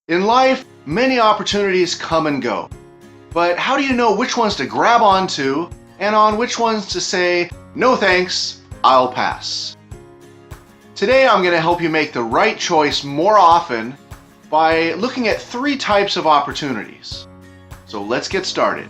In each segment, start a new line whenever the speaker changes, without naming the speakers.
In life, many opportunities come and go. But how do you know which ones to grab onto and on which ones to say, no thanks, I'll pass? Today I'm going to help you make the right choice more often by looking at 3 types of opportunities. So let's get started.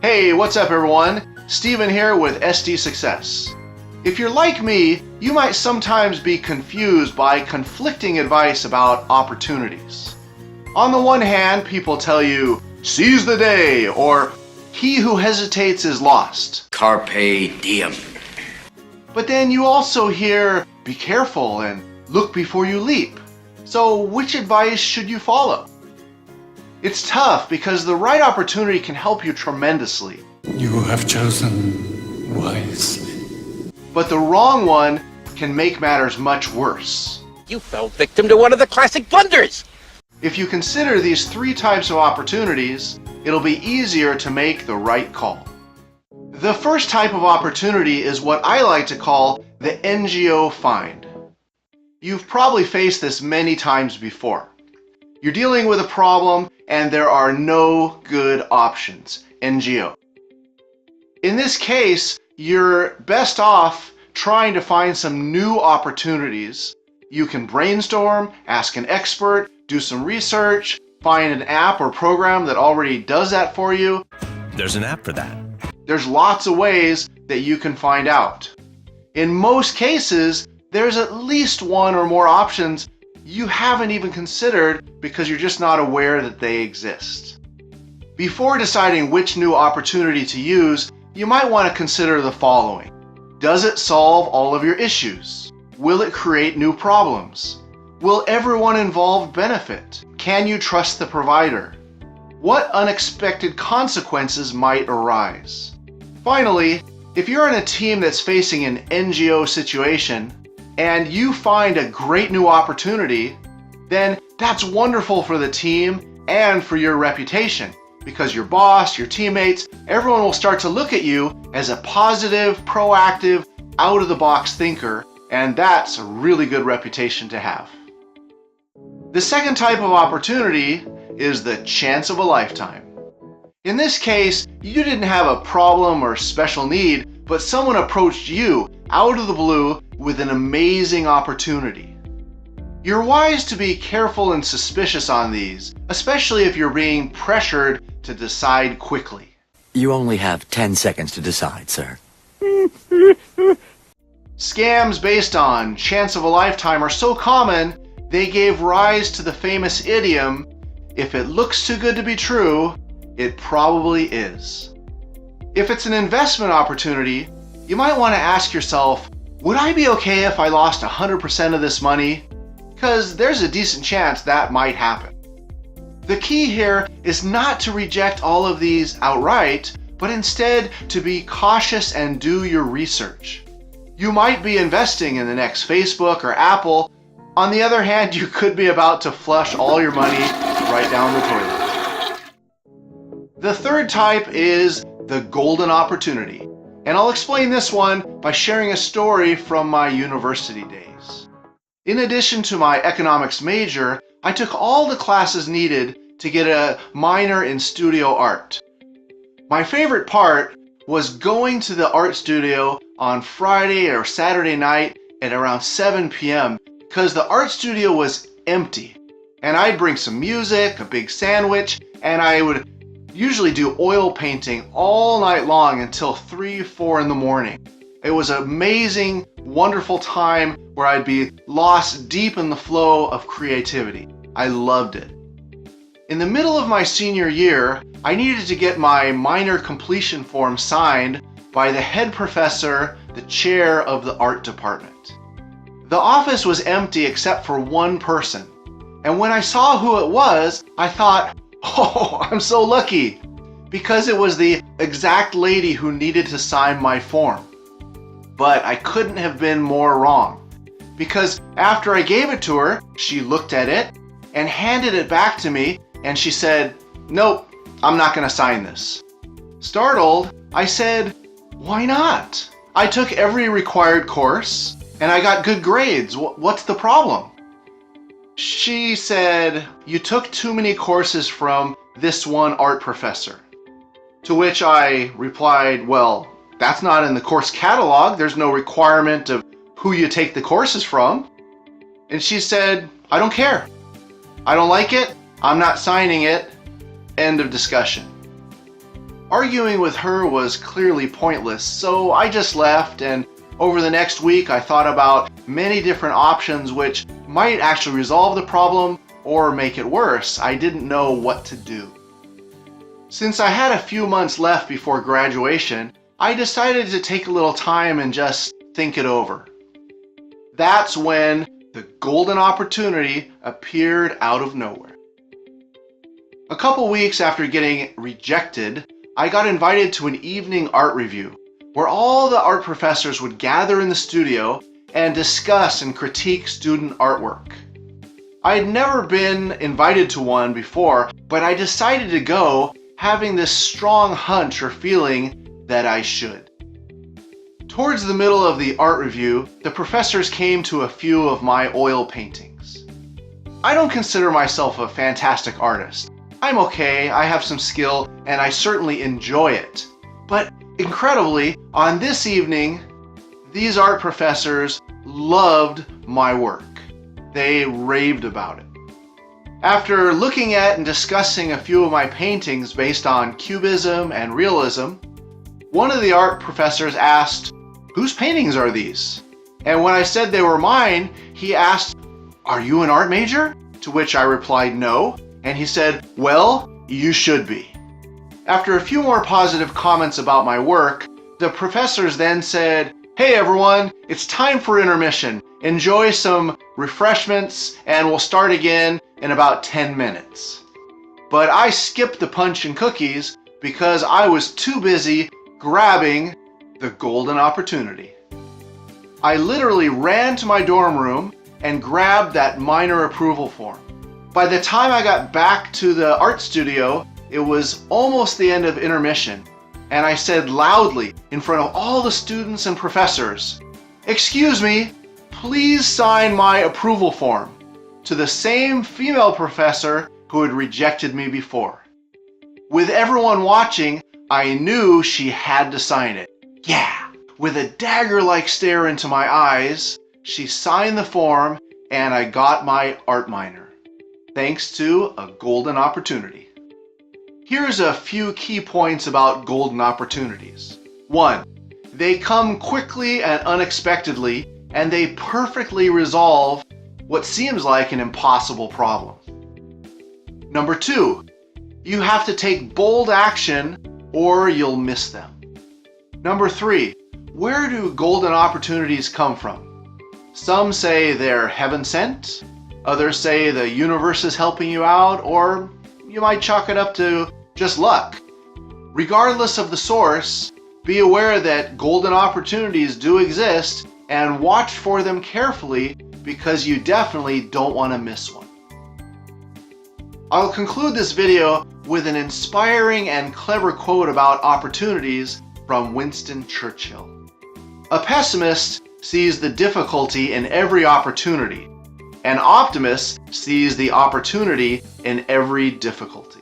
Hey, what's up everyone? Steven here with SD Success. If you're like me, you might sometimes be confused by conflicting advice about opportunities. On the one hand, people tell you, seize the day, or he who hesitates is lost.
Carpe diem.
But then you also hear, be careful and look before you leap. So which advice should you follow? It's tough because the right opportunity can help you tremendously.
You have chosen wisely.
But the wrong one can make matters much worse.
You fell victim to one of the classic blunders.
If you consider these 3 types of opportunities, it'll be easier to make the right call. The first type of opportunity is what I like to call the NGO find. You've probably faced this many times before. You're dealing with a problem and there are no good options, NGO. In this case, you're best off trying to find some new opportunities. You can brainstorm, ask an expert, do some research, find an app or program that already does that for you.
There's an app for that.
There's lots of ways that you can find out. In most cases, there's at least 1 or more options you haven't even considered because you're just not aware that they exist. Before deciding which new opportunity to use, you might want to consider the following. Does it solve all of your issues? Will it create new problems? Will everyone involved benefit? Can you trust the provider? What unexpected consequences might arise? Finally, if you're in a team that's facing an NGO situation and you find a great new opportunity, then that's wonderful for the team and for your reputation. Because your boss, your teammates, everyone will start to look at you as a positive, proactive, out-of-the-box thinker, and that's a really good reputation to have. The second type of opportunity is the chance of a lifetime. In this case, you didn't have a problem or special need, but someone approached you out of the blue with an amazing opportunity. You're wise to be careful and suspicious on these, especially if you're being pressured to decide quickly.
You only have 10 seconds to decide, sir.
Scams based on chance of a lifetime are so common, they gave rise to the famous idiom, if it looks too good to be true, it probably is. If it's an investment opportunity, you might want to ask yourself, would I be okay if I lost 100% of this money? Because there's a decent chance that might happen. The key here is not to reject all of these outright, but instead to be cautious and do your research. You might be investing in the next Facebook or Apple. On the other hand, you could be about to flush all your money right down the toilet. The third type is the golden opportunity. And I'll explain this one by sharing a story from my university days. In addition to my economics major, I took all the classes needed to get a minor in studio art. My favorite part was going to the art studio on Friday or Saturday night at around 7 p.m. because the art studio was empty. And I'd bring some music, a big sandwich, and I would usually do oil painting all night long until 3, 4 in the morning. It was an amazing, wonderful time where I'd be lost deep in the flow of creativity. I loved it. In the middle of my senior year, I needed to get my minor completion form signed by the head professor, the chair of the art department. The office was empty except for one person. And when I saw who it was, I thought, oh, I'm so lucky, because it was the exact lady who needed to sign my form. But I couldn't have been more wrong, because after I gave it to her, she looked at it and handed it back to me, and she said, nope, I'm not going to sign this. Startled, I said, why not? I took every required course. and I got good grades. What's the problem? She said, you took too many courses from this one art professor. To which I replied, well, that's not in the course catalog. There's no requirement of who you take the courses from. And she said, I don't care. I don't like it. I'm not signing it. End of discussion. Arguing with her was clearly pointless, so I just left, and over the next week I thought about many different options which might actually resolve the problem or make it worse. I didn't know what to do. Since I had a few months left before graduation, I decided to take a little time and just think it over. That's when the golden opportunity appeared out of nowhere. A couple weeks after getting rejected, I got invited to an evening art review where all the art professors would gather in the studio and discuss and critique student artwork. I had never been invited to one before, but I decided to go, having this strong hunch or feeling that I should. Towards the middle of the art review, the professors came to a few of my oil paintings. I don't consider myself a fantastic artist. I'm okay, I have some skill, and I certainly enjoy it. But incredibly, on this evening, these art professors loved my work. They raved about it. After looking at and discussing a few of my paintings based on cubism and realism, one of the art professors asked, whose paintings are these? And when I said they were mine, he asked, are you an art major? To which I replied no, and he said, well, you should be. After a few more positive comments about my work, the professors then said, hey everyone, it's time for intermission. Enjoy some refreshments and we'll start again in about 10 minutes. But I skipped the punch and cookies because I was too busy grabbing the golden opportunity. I literally ran to my dorm room and grabbed that minor approval form. By the time I got back to the art studio, it was almost the end of intermission, and I said loudly in front of all the students and professors, excuse me, please sign my approval form, to the same female professor who had rejected me before. With everyone watching, I knew she had to sign it. Yeah! With a dagger-like stare into my eyes, she signed the form and I got my art minor, thanks to a golden opportunity. Here's a few key points about golden opportunities. 1. They come quickly and unexpectedly, and they perfectly resolve what seems like an impossible problem. Number 2, you have to take bold action or you'll miss them. Number 3, where do golden opportunities come from? Some say they're heaven sent, others say the universe is helping you out, or you might chalk it up to just luck. Regardless of the source, be aware that golden opportunities do exist and watch for them carefully because you definitely don't want to miss one. I'll conclude this video with an inspiring and clever quote about opportunities from Winston Churchill. A pessimist sees the difficulty in every opportunity. An optimist sees the opportunity in every difficulty.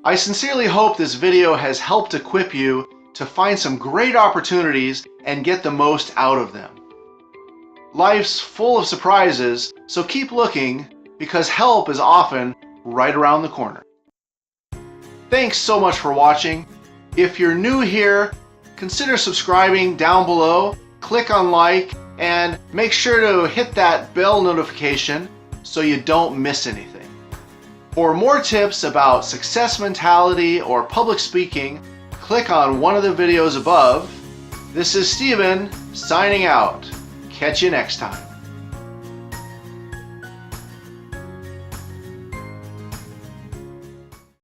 I sincerely hope this video has helped equip you to find some great opportunities and get the most out of them. Life's full of surprises, so keep looking because help is often right around the corner. Thanks so much for watching. If you're new here, consider subscribing down below, click on like, and make sure to hit that bell notification so you don't miss anything. For more tips about success mentality or public speaking, click on one of the videos above. This is Steven signing out. Catch you next time.